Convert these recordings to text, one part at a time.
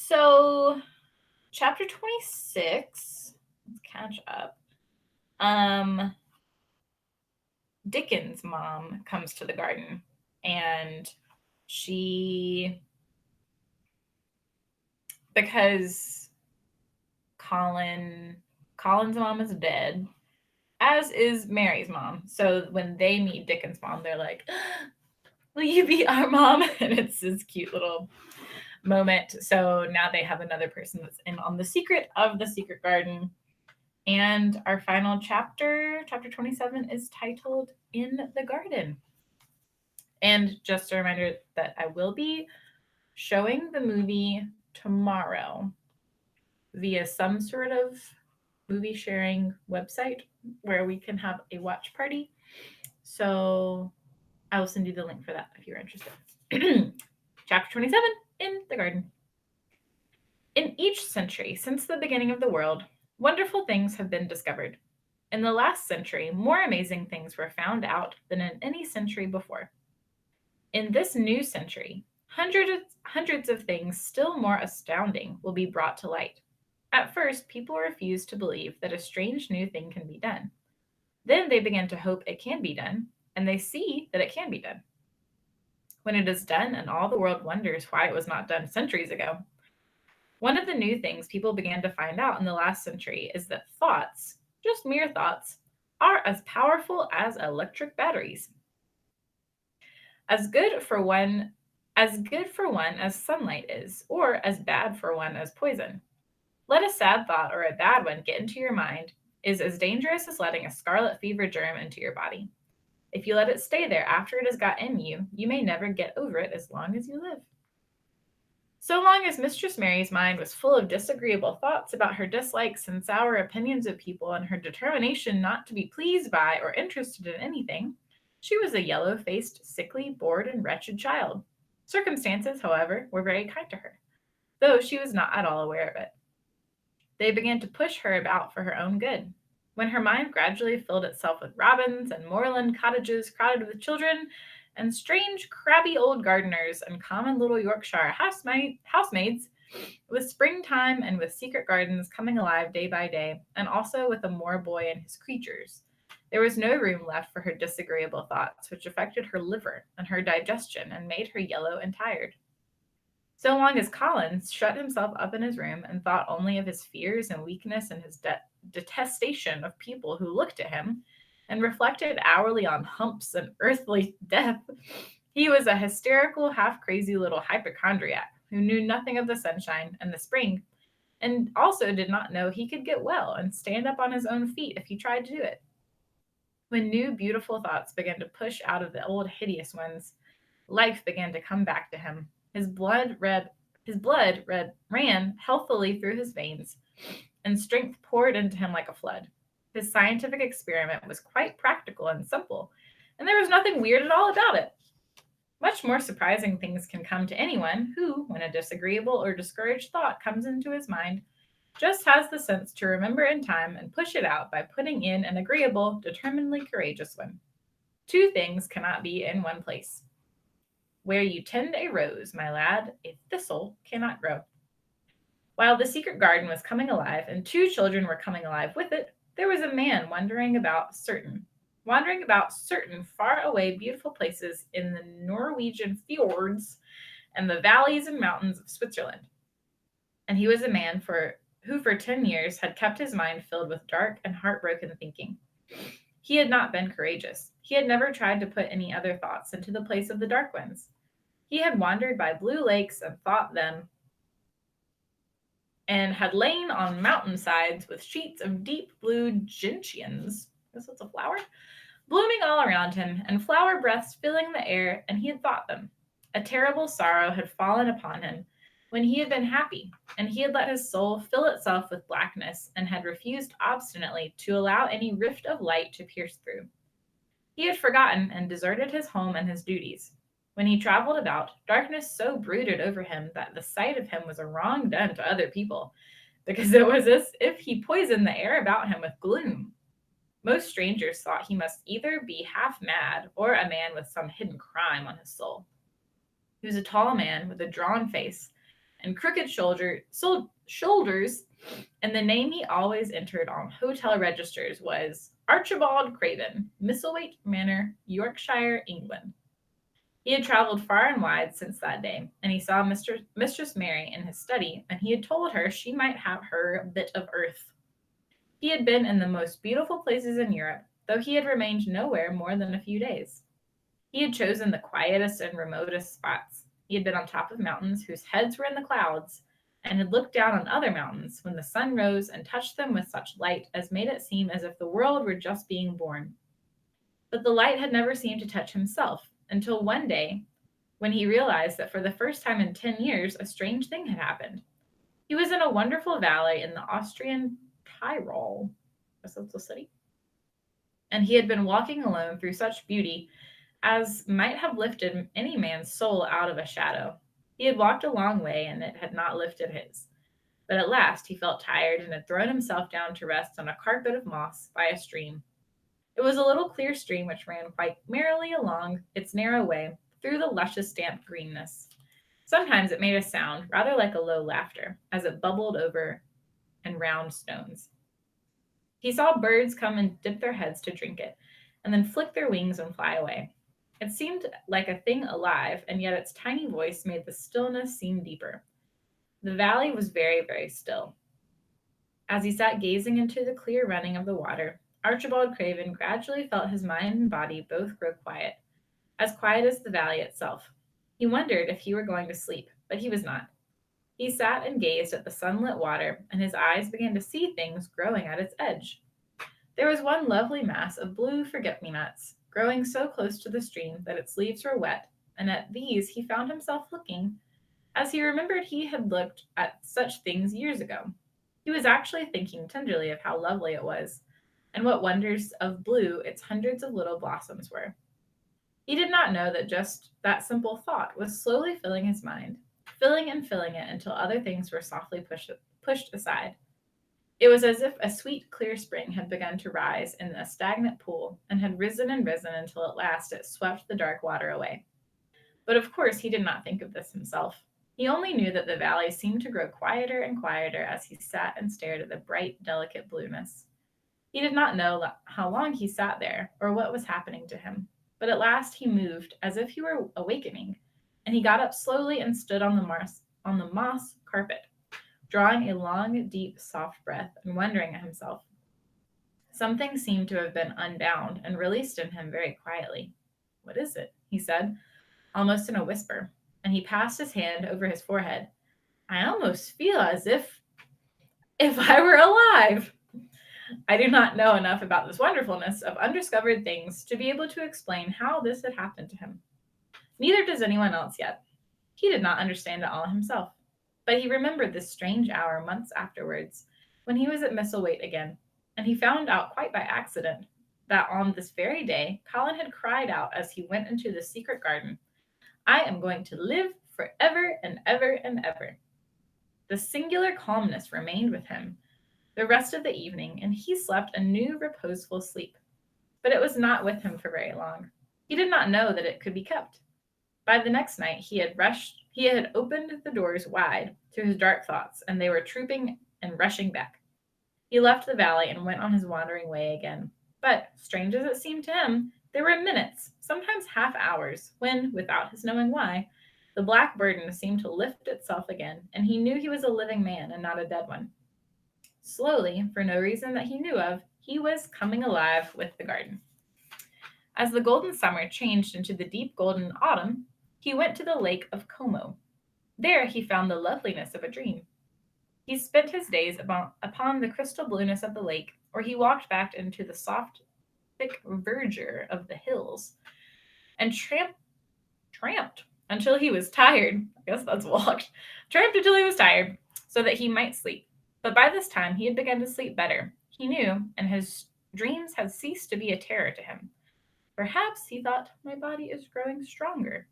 So, chapter 26, let's catch up. Dickens' mom comes to the garden and she, because Colin's mom is dead, as is Mary's mom. So when they meet Dickens' mom, they're like, will you be our mom? And it's this cute little moment. So now they have another person that's in on the secret of the secret garden. And our final chapter, chapter 27, is titled In the Garden. And just a reminder that I will be showing the movie tomorrow via some sort of movie sharing website where we can have a watch party. So I will send you the link for that if you're interested. Chapter 27, In the Garden. In each century since the beginning of the world, wonderful things have been discovered. In the last century, more amazing things were found out than in any century before. In this new century, hundreds of things still more astounding will be brought to light. At first, people refused to believe that a strange new thing can be done. Then they begin to hope it can be done, and they see that it can be done. When it is done, and all the world wonders why it was not done centuries ago. One of the new things people began to find out in the last century is that thoughts, just mere thoughts, are as powerful as electric batteries. As good for one as sunlight is, or as bad for one as poison. Let a sad thought or a bad one get into your mind is as dangerous as letting a scarlet fever germ into your body. If you let it stay there after it has got in you, you may never get over it as long as you live. So long as Mistress Mary's mind was full of disagreeable thoughts about her dislikes and sour opinions of people and her determination not to be pleased by or interested in anything, she was a yellow-faced, sickly, bored, and wretched child. Circumstances, however, were very kind to her, though she was not at all aware of it. They began to push her about for her own good. When her mind gradually filled itself with robins and moorland cottages crowded with children, and strange, crabby old gardeners and common little Yorkshire housemaids, with springtime and with secret gardens coming alive day by day, and also with a moor boy and his creatures. There was no room left for her disagreeable thoughts, which affected her liver and her digestion and made her yellow and tired. So long as Collins shut himself up in his room and thought only of his fears and weakness and his detestation of people who looked at him, and reflected hourly on humps and earthly death, he was a hysterical, half-crazy little hypochondriac who knew nothing of the sunshine and the spring, and also did not know he could get well and stand up on his own feet if he tried to do it. When new, beautiful thoughts began to push out of the old, hideous ones, life began to come back to him. His blood ran healthily through his veins, and strength poured into him like a flood. His scientific experiment was quite practical and simple, and there was nothing weird at all about it. Much more surprising things can come to anyone who, when a disagreeable or discouraged thought comes into his mind, just has the sense to remember in time and push it out by putting in an agreeable, determinedly courageous one. Two things cannot be in one place. Where you tend a rose, my lad, a thistle cannot grow. While the secret garden was coming alive and two children were coming alive with it, there was a man wandering about certain far away beautiful places in the Norwegian fjords and the valleys and mountains of Switzerland. And he was a man who for 10 years had kept his mind filled with dark and heartbroken thinking. He had not been courageous. He had never tried to put any other thoughts into the place of the dark ones. He had wandered by blue lakes and thought them, and had lain on mountainsides with sheets of deep blue gentians, I guess that's a flower, blooming all around him, and flower breaths filling the air, and he had thought them. A terrible sorrow had fallen upon him when he had been happy, and he had let his soul fill itself with blackness, and had refused obstinately to allow any rift of light to pierce through. He had forgotten and deserted his home and his duties. When he traveled about, darkness so brooded over him that the sight of him was a wrong done to other people, because it was as if he poisoned the air about him with gloom. Most strangers thought he must either be half mad or a man with some hidden crime on his soul. He was a tall man with a drawn face, and crooked shoulders, and the name he always entered on hotel registers was Archibald Craven, Misselthwaite Manor, Yorkshire, England. He had traveled far and wide since that day, and he saw Mistress Mary in his study, and he had told her she might have her bit of earth. He had been in the most beautiful places in Europe, though he had remained nowhere more than a few days. He had chosen the quietest and remotest spots. He had been on top of mountains whose heads were in the clouds, and had looked down on other mountains when the sun rose and touched them with such light as made it seem as if the world were just being born. But the light had never seemed to touch himself until one day when he realized that for the first time in 10 years, a strange thing had happened. He was in a wonderful valley in the Austrian Tyrol, a social city, and he had been walking alone through such beauty as might have lifted any man's soul out of a shadow. He had walked a long way, and it had not lifted his. But at last he felt tired and had thrown himself down to rest on a carpet of moss by a stream. It was a little clear stream which ran quite merrily along its narrow way through the luscious damp greenness. Sometimes it made a sound, rather like a low laughter, as it bubbled over and round stones. He saw birds come and dip their heads to drink it, and then flick their wings and fly away. It seemed like a thing alive, and yet its tiny voice made the stillness seem deeper. The valley was very, very still. As he sat gazing into the clear running of the water, Archibald Craven gradually felt his mind and body both grow quiet as the valley itself. He wondered if he were going to sleep, but he was not. He sat and gazed at the sunlit water, and his eyes began to see things growing at its edge. There was one lovely mass of blue forget-me-nots, growing so close to the stream that its leaves were wet, and at these he found himself looking as he remembered he had looked at such things years ago. He was actually thinking tenderly of how lovely it was, and what wonders of blue its hundreds of little blossoms were. He did not know that just that simple thought was slowly filling his mind, filling and filling it until other things were softly pushed aside. It was as if a sweet, clear spring had begun to rise in a stagnant pool and had risen and risen until at last it swept the dark water away. But of course he did not think of this himself. He only knew that the valley seemed to grow quieter and quieter as he sat and stared at the bright, delicate blueness. He did not know how long he sat there or what was happening to him, but at last he moved as if he were awakening, and he got up slowly and stood on the moss carpet, drawing a long, deep, soft breath and wondering at himself. Something seemed to have been unbound and released in him very quietly. "What is it?" he said, almost in a whisper, and he passed his hand over his forehead. "I almost feel as if I were alive." I do not know enough about this wonderfulness of undiscovered things to be able to explain how this had happened to him. Neither does anyone else yet. He did not understand it all himself. But he remembered this strange hour months afterwards, when he was at Misselthwaite again, and he found out quite by accident that on this very day Colin had cried out as he went into the secret garden, "I am going to live for ever and ever and ever." The singular calmness remained with him the rest of the evening, and he slept a new reposeful sleep. But it was not with him for very long. He did not know that it could be kept. By the next night he had opened the doors wide to his dark thoughts, and they were trooping and rushing back. He left the valley and went on his wandering way again. But, strange as it seemed to him, there were minutes, sometimes half hours, when, without his knowing why, the black burden seemed to lift itself again, and he knew he was a living man and not a dead one. Slowly, for no reason that he knew of, he was coming alive with the garden. As the golden summer changed into the deep golden autumn, he went to the lake of Como. There he found the loveliness of a dream. He spent his days upon the crystal blueness of the lake, or he walked back into the soft, thick verdure of the hills, and tramped until he was tired. I guess that's walked. Tramped until he was tired, so that he might sleep. But by this time he had begun to sleep better. He knew, and his dreams had ceased to be a terror to him. Perhaps, he thought, my body is growing stronger.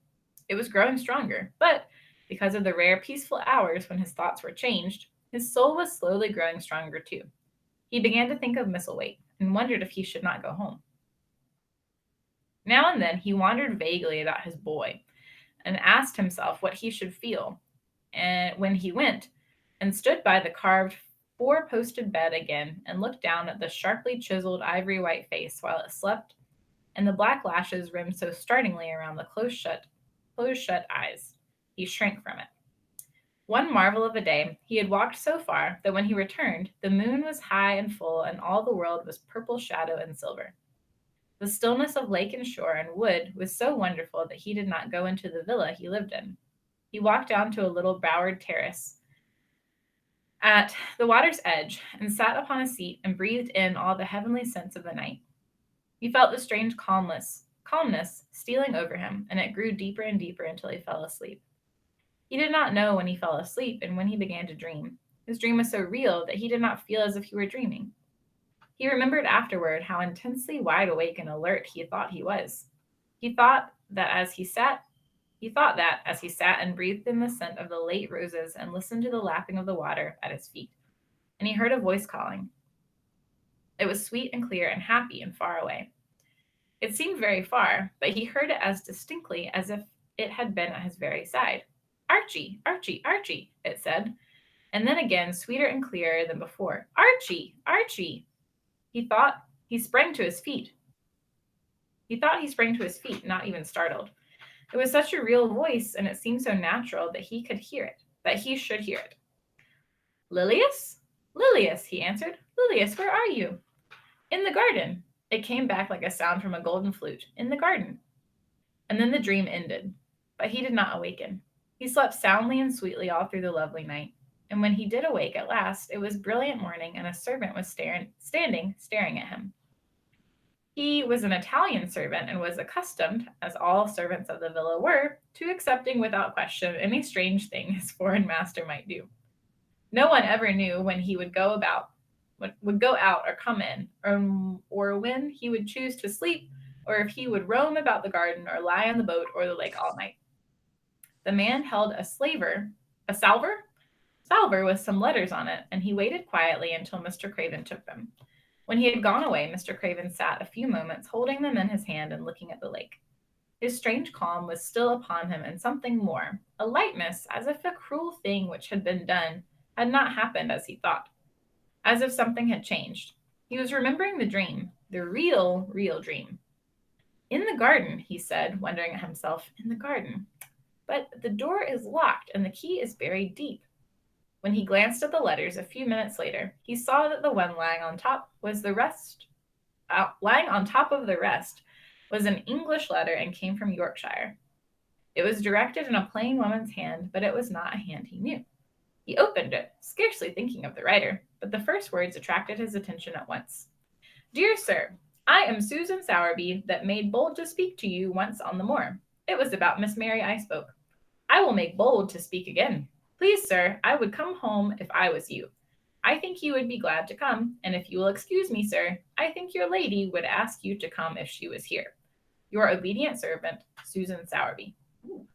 It was growing stronger, but because of the rare peaceful hours when his thoughts were changed, his soul was slowly growing stronger too. He began to think of Misselthwaite and wondered if he should not go home. Now and then he wondered vaguely about his boy and asked himself what he should feel and when he went and stood by the carved four-posted bed again and looked down at the sharply chiseled ivory white face while it slept, and the black lashes rimmed so startlingly around the close-shut eyes. He shrank from it. One marvel of a day, he had walked so far that when he returned, the moon was high and full, and all the world was purple shadow and silver. The stillness of lake and shore and wood was so wonderful that he did not go into the villa he lived in. He walked down to a little bowered terrace at the water's edge and sat upon a seat and breathed in all the heavenly scents of the night. He felt the strange calmness stealing over him, and it grew deeper and deeper until he fell asleep. He did not know when he fell asleep and when he began to dream. His dream was so real that he did not feel as if he were dreaming. He remembered afterward how intensely wide awake and alert he thought he was. He thought that as he sat and breathed in the scent of the late roses and listened to the lapping of the water at his feet, and he heard a voice calling. It was sweet and clear and happy and far away. It seemed very far, but he heard it as distinctly as if it had been at his very side. Archie, Archie, Archie, it said, and then again, sweeter and clearer than before. Archie, Archie. He sprang to his feet. Not even startled. It was such a real voice, and it seemed so natural that he should hear it. Lilius? Lilius, he answered. Lilius, where are you? In the garden. It came back like a sound from a golden flute. In the garden. And then the dream ended, but he did not awaken. He slept soundly and sweetly all through the lovely night, and when he did awake at last, it was brilliant morning, and a servant was standing staring at him. He was an Italian servant and was accustomed, as all servants of the villa were, to accepting without question any strange thing his foreign master might do. No one ever knew when he would go out or come in, or when he would choose to sleep, or if he would roam about the garden or lie on the boat or the lake all night. The man held a salver with some letters on it, and he waited quietly until Mr. Craven took them. When he had gone away, Mr. Craven sat a few moments holding them in his hand and looking at the lake. His strange calm was still upon him, and something more, a lightness, as if a cruel thing which had been done had not happened as he thought, as if something had changed. He was remembering the dream, the real dream. In the garden, he said, wondering at himself, in the garden. But the door is locked and the key is buried deep. When he glanced at the letters a few minutes later, he saw that the one lying on top of the rest was an English letter and came from Yorkshire. It was directed in a plain woman's hand, but it was not a hand he knew. He opened it, scarcely thinking of the writer, but the first words attracted his attention at once. Dear sir, I am Susan Sowerby, that made bold to speak to you once on the moor. It was about Miss Mary I spoke. I will make bold to speak again. Please, sir, I would come home if I was you. I think you would be glad to come, and if you will excuse me, sir, I think your lady would ask you to come if she was here. Your obedient servant, Susan Sowerby. Ooh.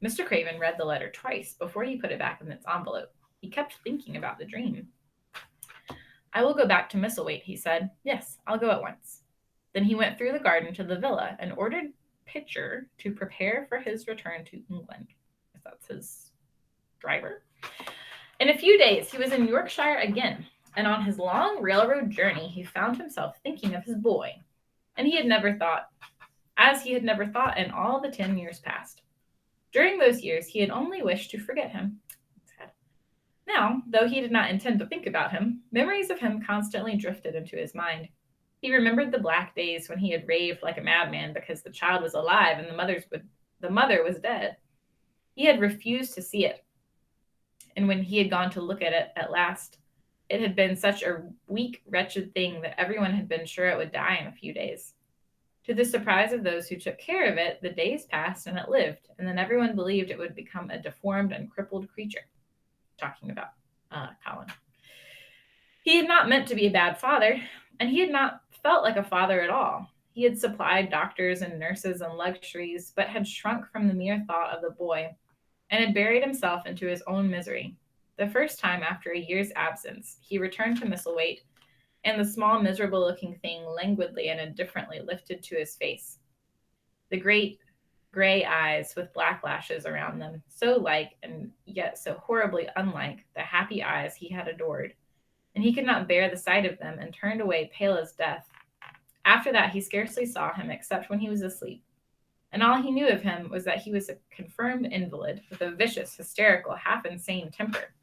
Mr. Craven read the letter twice before he put it back in its envelope. He kept thinking about the dream. I will go back to Misselthwaite, he said. Yes, I'll go at once. Then he went through the garden to the villa and ordered Pitcher to prepare for his return to England. If that's his driver. In a few days, he was in Yorkshire again, and on his long railroad journey, he found himself thinking of his boy, and he had never thought in all the 10 years past. During those years, he had only wished to forget him. Now, though he did not intend to think about him, memories of him constantly drifted into his mind. He remembered the black days when he had raved like a madman because the child was alive and the mother was dead. He had refused to see it, and when he had gone to look at it at last, it had been such a weak, wretched thing that everyone had been sure it would die in a few days. To the surprise of those who took care of it, the days passed and it lived, and then everyone believed it would become a deformed and crippled creature. Talking about Colin. He had not meant to be a bad father, and he had not felt like a father at all. He had supplied doctors and nurses and luxuries, but had shrunk from the mere thought of the boy, and had buried himself into his own misery. The first time after a year's absence, he returned to Misselthwaite, and the small, miserable-looking thing languidly and indifferently lifted to his face the great gray eyes with black lashes around them, so like and yet so horribly unlike the happy eyes he had adored, and he could not bear the sight of them and turned away pale as death. After that he scarcely saw him except when he was asleep, and all he knew of him was that he was a confirmed invalid with a vicious, hysterical, half-insane temper.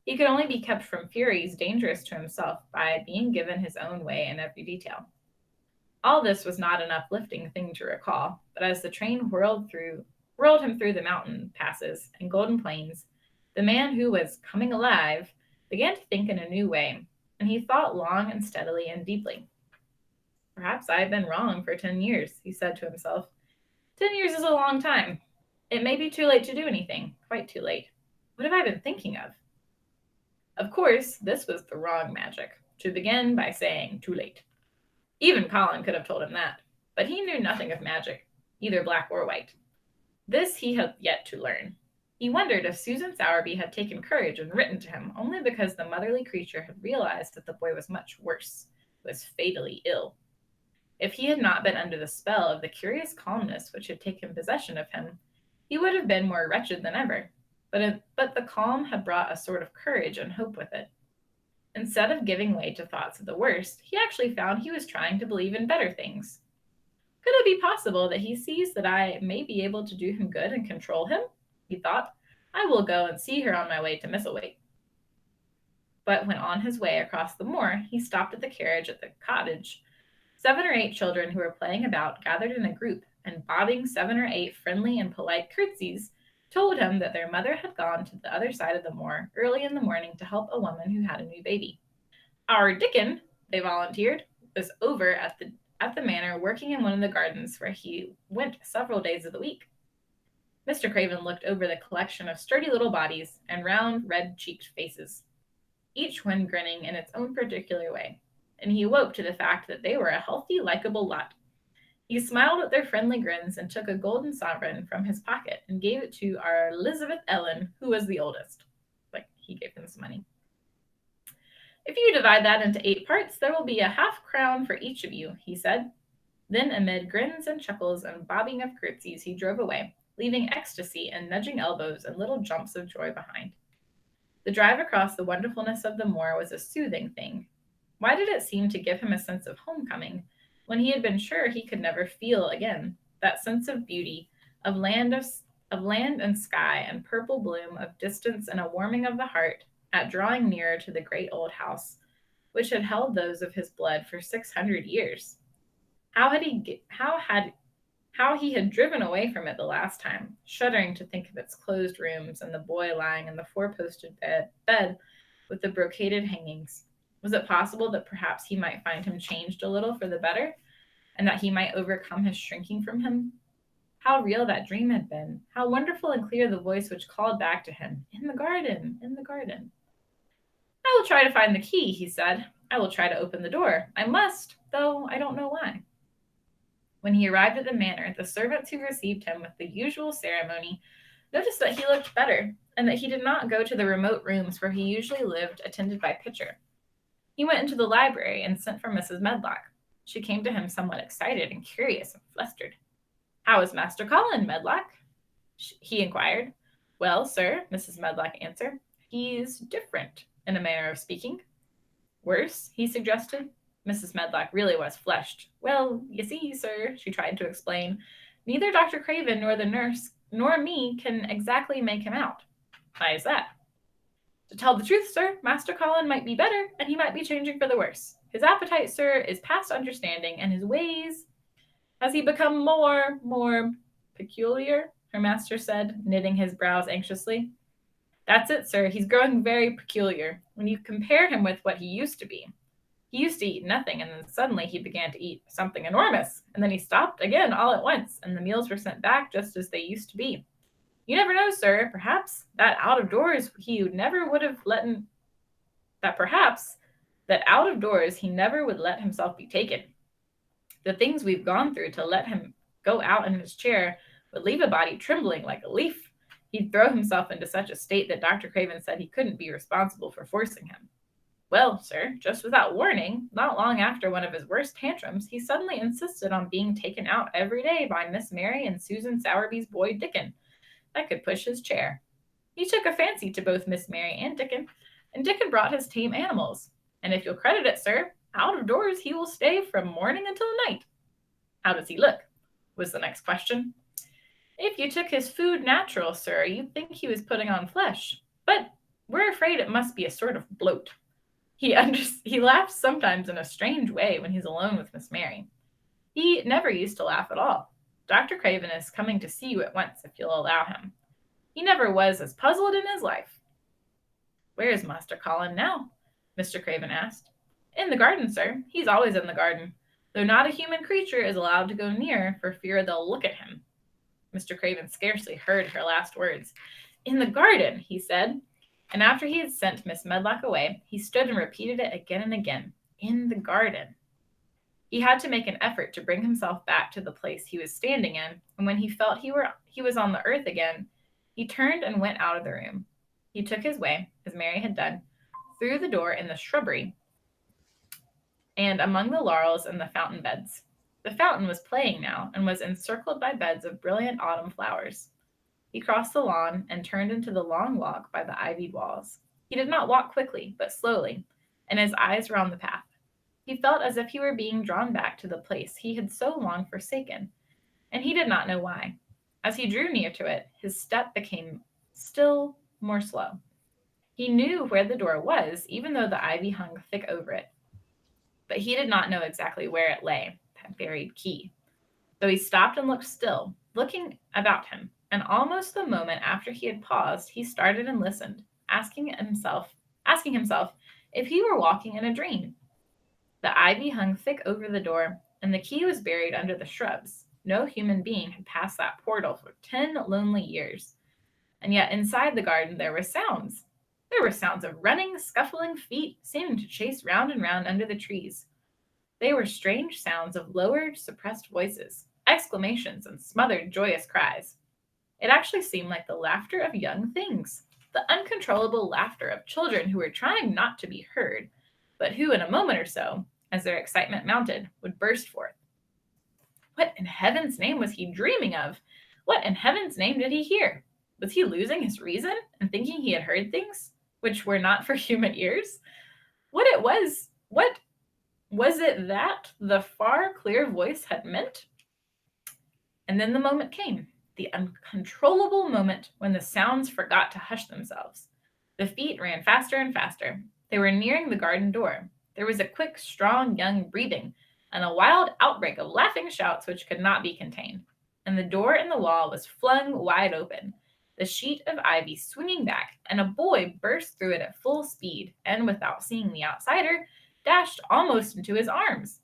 He could only be kept from furies dangerous to himself by being given his own way in every detail. All this was not an uplifting thing to recall, but as the train whirled him through the mountain passes and golden plains, the man who was coming alive began to think in a new way, and he thought long and steadily and deeply. Perhaps I have been wrong for 10 years, he said to himself. 10 years is a long time. It may be too late to do anything, quite too late. What have I been thinking of? Of course, this was the wrong magic, to begin by saying too late. Even Colin could have told him that, but he knew nothing of magic, either black or white. This he had yet to learn. He wondered if Susan Sowerby had taken courage and written to him only because the motherly creature had realized that the boy was much worse, was fatally ill. If he had not been under the spell of the curious calmness which had taken possession of him, he would have been more wretched than ever. But the calm had brought a sort of courage and hope with it. Instead of giving way to thoughts of the worst, he actually found he was trying to believe in better things. Could it be possible that he sees that I may be able to do him good and control him? He thought. I will go and see her on my way to Misselthwaite. But when on his way across the moor, he stopped at the carriage at the cottage. 7 or 8 children who were playing about gathered in a group, and bobbing 7 or 8 friendly and polite curtsies, told him that their mother had gone to the other side of the moor early in the morning to help a woman who had a new baby. Our Dickon, they volunteered, was over at the manor working in one of the gardens where he went several days of the week. Mr. Craven looked over the collection of sturdy little bodies and round, red-cheeked faces, each one grinning in its own particular way, and he awoke to the fact that they were a healthy, likable lot. He smiled at their friendly grins and took a golden sovereign from his pocket and gave it to our Elizabeth Ellen, who was the oldest. Like, he gave him some money. If you divide that into 8 parts, there will be a half-crown for each of you, he said. Then, amid grins and chuckles and bobbing of curtsies, he drove away, leaving ecstasy and nudging elbows and little jumps of joy behind. The drive across the wonderfulness of the moor was a soothing thing. Why did it seem to give him a sense of homecoming, when he had been sure he could never feel again that sense of beauty, of land and sky and purple bloom, of distance and a warming of the heart at drawing nearer to the great old house, which had held those of his blood for 600 years? How he had driven away from it the last time, shuddering to think of its closed rooms and the boy lying in the 4-posted bed with the brocaded hangings. Was it possible that perhaps he might find him changed a little for the better, and that he might overcome his shrinking from him? How real that dream had been! How wonderful and clear the voice which called back to him, "In the garden, in the garden." "I will try to find the key," he said. "I will try to open the door. I must, though I don't know why." When he arrived at the manor, the servants who received him with the usual ceremony noticed that he looked better, and that he did not go to the remote rooms where he usually lived attended by Pitcher. He went into the library and sent for Mrs. Medlock. She came to him somewhat excited and curious and flustered. "How is Master Colin, Medlock?" he inquired. "Well, sir," Mrs. Medlock answered, "he's different, in a manner of speaking." "Worse?" he suggested. Mrs. Medlock really was flushed. "Well, you see, sir," she tried to explain, "neither Dr. Craven nor the nurse nor me can exactly make him out." "Why is that?" "To tell the truth, sir, Master Colin might be better, and he might be changing for the worse. His appetite, sir, is past understanding, and his ways—" "Has he become more peculiar?" her master said, knitting his brows anxiously. "That's it, sir. He's growing very peculiar. When you compare him with what he used to be. He used to eat nothing, and then suddenly he began to eat something enormous, and then he stopped again all at once, and the meals were sent back just as they used to be. You never know, sir, perhaps that out of doors he never would let himself be taken. The things we've gone through to let him go out in his chair would leave a body trembling like a leaf. He'd throw himself into such a state that Dr. Craven said he couldn't be responsible for forcing him." Well, sir, just without warning, not long after one of his worst tantrums, he suddenly insisted on being taken out every day by Miss Mary and Susan Sowerby's boy Dickon, that could push his chair. He took a fancy to both Miss Mary and Dickon brought his tame animals. And if you'll credit it, sir, out of doors he will stay from morning until night. How does he look? Was the next question. If you took his food natural, sir, you'd think he was putting on flesh. But we're afraid it must be a sort of bloat. He laughs sometimes in a strange way when he's alone with Miss Mary. He never used to laugh at all. Dr. Craven is coming to see you at once if you'll allow him. He never was as puzzled in his life. Where is Master Colin now? Mr. Craven asked. In the garden, sir. He's always in the garden, though not a human creature is allowed to go near for fear they'll look at him. Mr. Craven scarcely heard her last words. In the garden, he said, and after he had sent Miss Medlock away, he stood and repeated it again and again. In the garden. He had to make an effort to bring himself back to the place he was standing in, and when he felt he was on the earth again, he turned and went out of the room. He took his way, as Mary had done, through the door in the shrubbery and among the laurels and the fountain beds. The fountain was playing now and was encircled by beds of brilliant autumn flowers. He crossed the lawn and turned into the long walk by the ivied walls. He did not walk quickly, but slowly, and his eyes were on the path. He felt as if he were being drawn back to the place he had so long forsaken, and he did not know why. As he drew near to it, his step became still more slow. He knew where the door was, even though the ivy hung thick over it. But he did not know exactly where it lay, that buried key. So he stopped and looked still, looking about him, and almost the moment after he had paused, he started and listened, asking himself if he were walking in a dream. The ivy hung thick over the door, and the key was buried under the shrubs. No human being had passed that portal for 10 lonely years. And yet inside the garden there were sounds. There were sounds of running, scuffling feet, seeming to chase round and round under the trees. They were strange sounds of lowered, suppressed voices, exclamations, and smothered, joyous cries. It actually seemed like the laughter of young things, the uncontrollable laughter of children who were trying not to be heard, but who in a moment or so, as their excitement mounted, would burst forth. What in heaven's name was he dreaming of? What in heaven's name did he hear? Was he losing his reason and thinking he had heard things which were not for human ears? What was it that the far, clear voice had meant? And then the moment came, the uncontrollable moment when the sounds forgot to hush themselves. The feet ran faster and faster. They were nearing the garden door. There was a quick, strong, young breathing, and a wild outbreak of laughing shouts which could not be contained. And the door in the wall was flung wide open, the sheet of ivy swinging back, and a boy burst through it at full speed, and without seeing the outsider, dashed almost into his arms.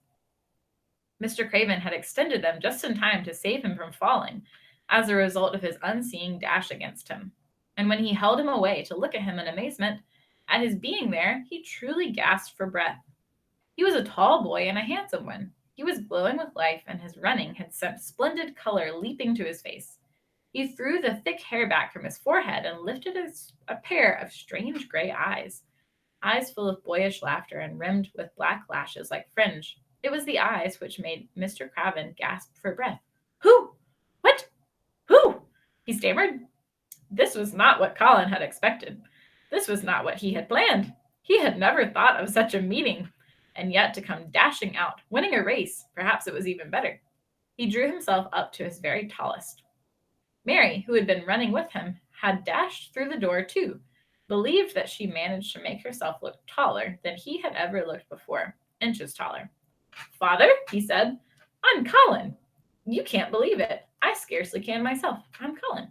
Mr. Craven had extended them just in time to save him from falling, as a result of his unseeing dash against him. And when he held him away to look at him in amazement, at his being there, he truly gasped for breath. He was a tall boy and a handsome one. He was glowing with life, and his running had sent splendid color leaping to his face. He threw the thick hair back from his forehead and lifted a pair of strange gray eyes full of boyish laughter and rimmed with black lashes like fringe. It was the eyes which made Mr. Craven gasp for breath. Who? What? Who? He stammered. This was not what Colin had expected. This was not what he had planned. He had never thought of such a meeting, and yet to come dashing out, winning a race, perhaps it was even better. He drew himself up to his very tallest. Mary, who had been running with him, had dashed through the door too, believed that she managed to make herself look taller than he had ever looked before, inches taller. Father, he said, I'm Colin. You can't believe it. I scarcely can myself. I'm Colin.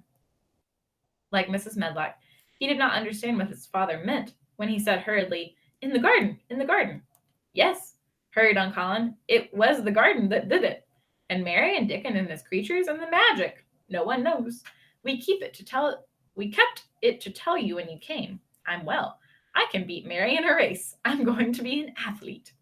Like Mrs. Medlock, he did not understand what his father meant when he said hurriedly, in the garden, in the garden. Yes, hurried on Colin, it was the garden that did it. And Mary and Dickon and his creatures and the magic. No one knows. We kept it to tell you when you came. I'm well. I can beat Mary in a race. I'm going to be an athlete.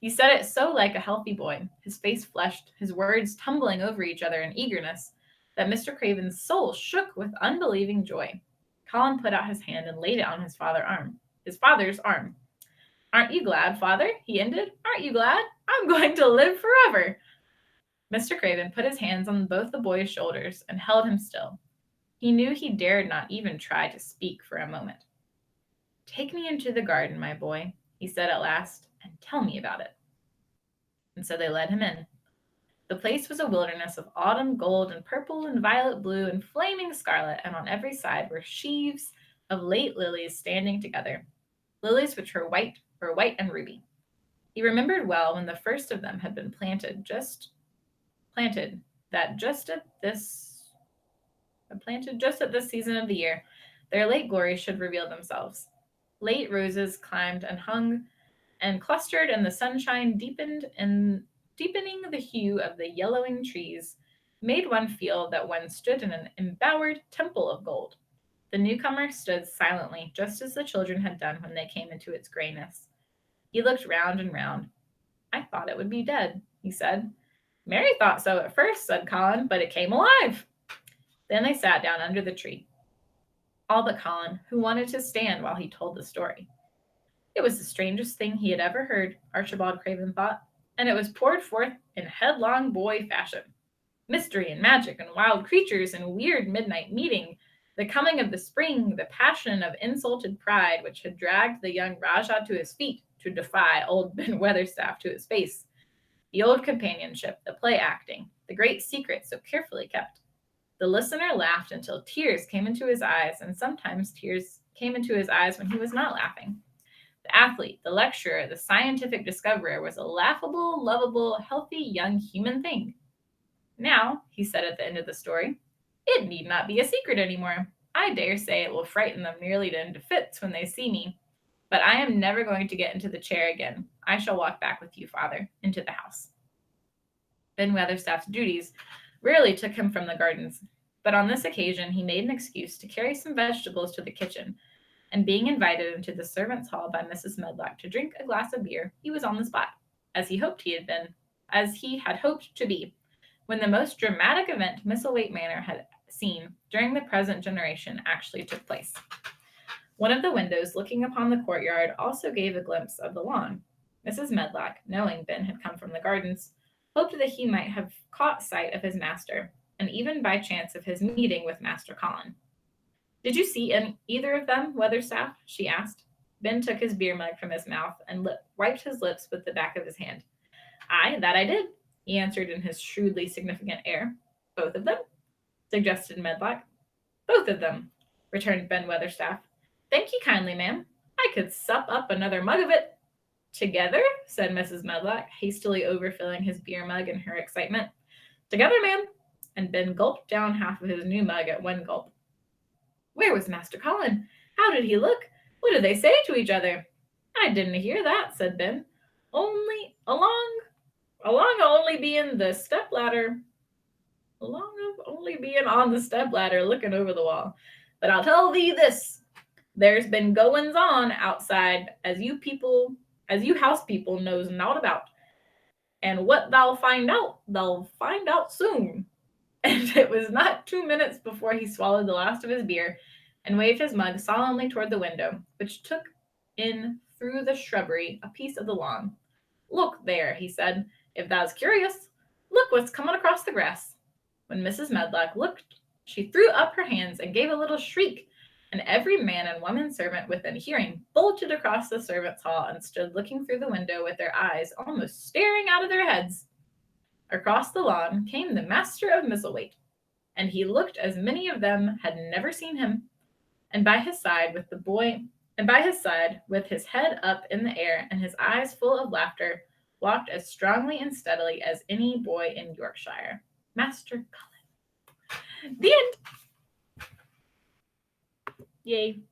He said it so like a healthy boy, his face flushed, his words tumbling over each other in eagerness, that Mr. Craven's soul shook with unbelieving joy. Colin put out his hand and laid it on his father's arm. Aren't you glad, Father? He ended. Aren't you glad? I'm going to live forever. Mr. Craven put his hands on both the boy's shoulders and held him still. He knew he dared not even try to speak for a moment. Take me into the garden, my boy, he said at last, and tell me about it. And so they led him in. The place was a wilderness of autumn gold and purple and violet blue and flaming scarlet, and on every side were sheaves of late lilies standing together, lilies which were white and ruby. He remembered well when the first of them had been planted just at this season of the year, their late glories should reveal themselves. Late roses climbed and hung and clustered in the sunshine, deepening the hue of the yellowing trees, made one feel that one stood in an embowered temple of gold. The newcomer stood silently, just as the children had done when they came into its grayness. He looked round and round. I thought it would be dead, he said. Mary thought so at first, said Colin, but it came alive. Then they sat down under the tree. All but Colin, who wanted to stand while he told the story. It was the strangest thing he had ever heard, Archibald Craven thought, and it was poured forth in headlong boy fashion. Mystery and magic and wild creatures and weird midnight meeting, the coming of the spring, the passion of insulted pride which had dragged the young Rajah to his feet to defy old Ben Weatherstaff to his face, the old companionship, the play acting, the great secret so carefully kept. The listener laughed until tears came into his eyes, and sometimes tears came into his eyes when he was not laughing. The athlete, the lecturer, the scientific discoverer was a laughable, lovable, healthy young human thing. Now, he said at the end of the story, it need not be a secret anymore. I dare say it will frighten them nearly into fits when they see me. But I am never going to get into the chair again. I shall walk back with you, Father, into the house. Ben Weatherstaff's duties rarely took him from the gardens, but on this occasion he made an excuse to carry some vegetables to the kitchen, and being invited into the servants' hall by Mrs. Medlock to drink a glass of beer, he was on the spot, as he had hoped to be, when the most dramatic event Misselthwaite Manor had seen during the present generation actually took place. One of the windows looking upon the courtyard also gave a glimpse of the lawn. Mrs. Medlock, knowing Ben had come from the gardens, hoped that he might have caught sight of his master, and even by chance of his meeting with Master Colin. Did you see either of them, Weatherstaff? She asked. Ben took his beer mug from his mouth and wiped his lips with the back of his hand. Aye, that I did, he answered in his shrewdly significant air. Both of them? Suggested Medlock. Both of them, returned Ben Weatherstaff. Thank you kindly, ma'am. I could sup up another mug of it. Together? Said Mrs. Medlock, hastily overfilling his beer mug in her excitement. Together, ma'am. And Ben gulped down half of his new mug at one gulp. Where was Master Colin? How did he look? What did they say to each other? I didn't hear that, said Ben. Only along only being the stepladder. Along of only being on the stepladder looking over the wall. But I'll tell thee this. There's been goings on outside as you house people knows naught about. And what thou'll find out soon. And it was not 2 minutes before he swallowed the last of his beer and waved his mug solemnly toward the window, which took in through the shrubbery a piece of the lawn. Look there, he said, if thou's curious. Look what's coming across the grass. When Mrs. Medlock looked, she threw up her hands and gave a little shriek, and every man and woman servant within hearing bolted across the servants' hall and stood looking through the window with their eyes almost staring out of their heads. Across the lawn came the master of Misselthwaite, and he looked as many of them had never seen him, and by his side with his head up in the air and his eyes full of laughter, walked as strongly and steadily as any boy in Yorkshire. Master Colin. The end. Yay.